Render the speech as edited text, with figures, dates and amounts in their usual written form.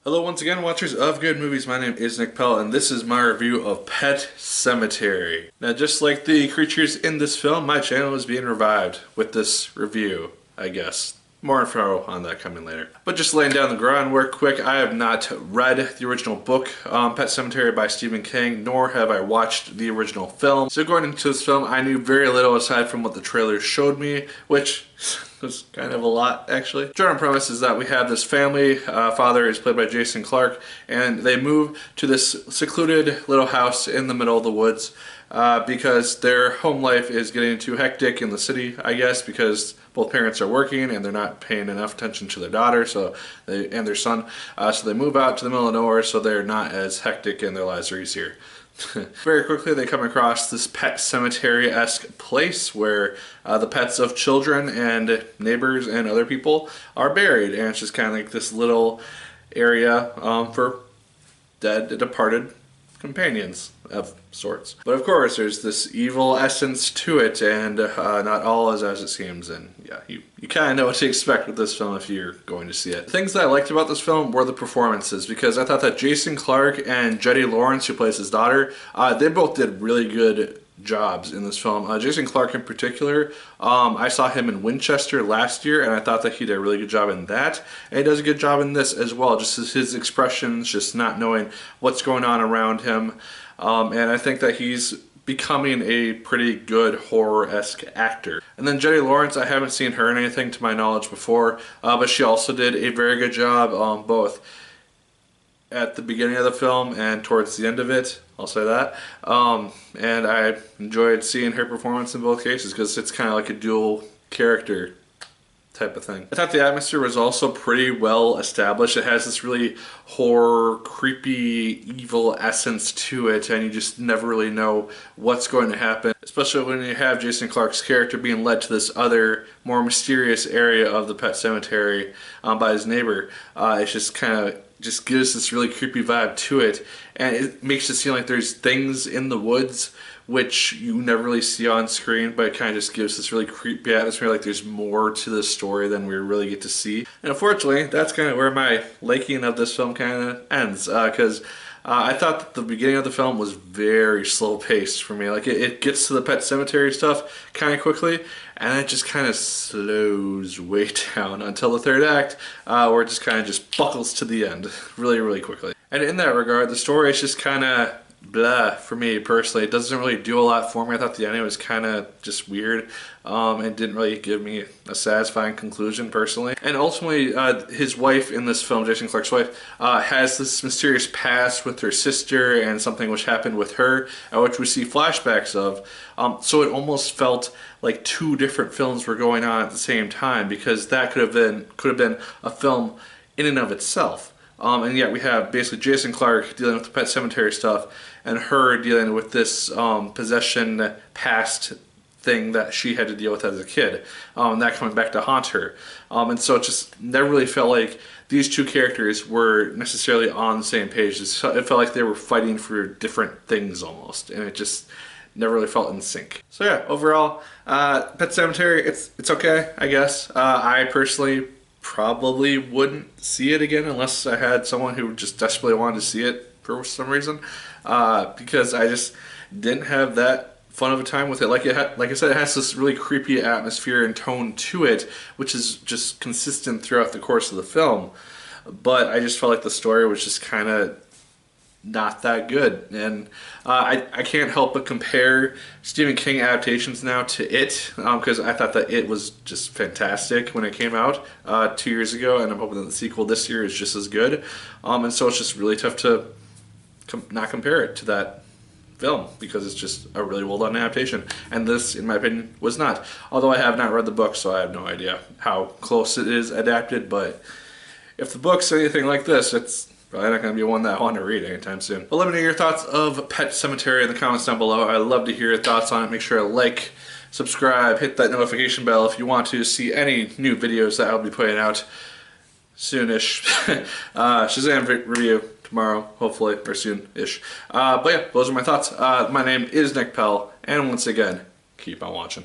Hello once again, watchers of good movies. My name is Nick Pell, and this is my review of Pet Sematary. Now, just like the creatures in this film, my channel is being revived with this review, I guess. More info on that coming later. But just laying down the groundwork quick, I have not read the original book, Pet Sematary by Stephen King, nor have I watched the original film. So going into this film, I knew very little aside from what the trailer showed me, which was kind of a lot, actually. General premise is that we have this family. Father is played by Jason Clarke, and they move to this secluded little house in the middle of the woods because their home life is getting too hectic in the city, I guess, because both parents are working and they're not paying enough attention to their daughter and their son. So they move out to the middle of nowhere so they're not as hectic and their lives are easier. Very quickly they come across this pet cemetery-esque place where the pets of children and neighbors and other people are buried, and it's just kind of like this little area for dead, departed companions of sorts. But of course there's this evil essence to it, and not all is as it seems, and yeah, you kind of know what to expect with this film if you're going to see it. The things that I liked about this film were the performances, because I thought that Jason Clarke and Jetty Lawrence, who plays his daughter, they both did really good jobs in this film. Jason Clarke in particular, I saw him in Winchester last year, and I thought that he did a really good job in that, and he does a good job in this as well, just his expressions, just not knowing what's going on around him, and I think that he's becoming a pretty good horror-esque actor. And then Jetty Lawrence, I haven't seen her in anything to my knowledge before, but she also did a very good job both at the beginning of the film and towards the end of it, I'll say that. And I enjoyed seeing her performance in both cases because it's kind of like a dual character type of thing. I thought the atmosphere was also pretty well established. It has this really horror, creepy, evil essence to it, and you just never really know what's going to happen, especially when you have Jason Clarke's character being led to this other, more mysterious area of the pet cemetery by his neighbor. It's just kind of just gives this really creepy vibe to it, and it makes it seem like there's things in the woods which you never really see on screen, but it kind of just gives this really creepy atmosphere, like there's more to the story than we really get to see. And unfortunately, that's kind of where my liking of this film kind of ends, because I thought that the beginning of the film was very slow paced for me. Like it gets to the pet cemetery stuff kind of quickly, and it just kind of slows way down until the third act, where it just kind of just buckles to the end really, really quickly. And in that regard, the story is just kind of blah for me personally. It doesn't really do a lot for me. I thought the ending was kind of just weird and didn't really give me a satisfying conclusion personally. And ultimately his wife in this film, Jason Clarke's wife, has this mysterious past with her sister and something which happened with her, which we see flashbacks of. So it almost felt like two different films were going on at the same time, because that could have been a film in and of itself. And yet we have basically Jason Clarke dealing with the pet cemetery stuff and her dealing with this possession past thing that she had to deal with as a kid, and that coming back to haunt her. And so it just never really felt like these two characters were necessarily on the same page. It felt like they were fighting for different things almost, and it just never really felt in sync. So yeah, overall, Pet Sematary, it's okay, I guess. I personally probably wouldn't see it again unless I had someone who just desperately wanted to see it for some reason, because I just didn't have that fun of a time with it. Like I said, it has this really creepy atmosphere and tone to it, which is just consistent throughout the course of the film. But I just felt like the story was just kind of not that good, and I can't help but compare Stephen King adaptations now to It, because I thought that It was just fantastic when it came out 2 years ago, and I'm hoping that the sequel this year is just as good, and so it's just really tough to not compare it to that film, because it's just a really well done adaptation, and this, in my opinion, was not. Although I have not read the book, so I have no idea how close it is adapted, but if the book's anything like this, it's probably not going to be one that I want to read anytime soon. But let me know your thoughts of Pet Sematary in the comments down below. I'd love to hear your thoughts on it. Make sure to like, subscribe, hit that notification bell if you want to see any new videos that I'll be putting out soonish. Shazam review tomorrow, hopefully, or soon-ish. But yeah, those are my thoughts. My name is Nick Pell, and once again, keep on watching.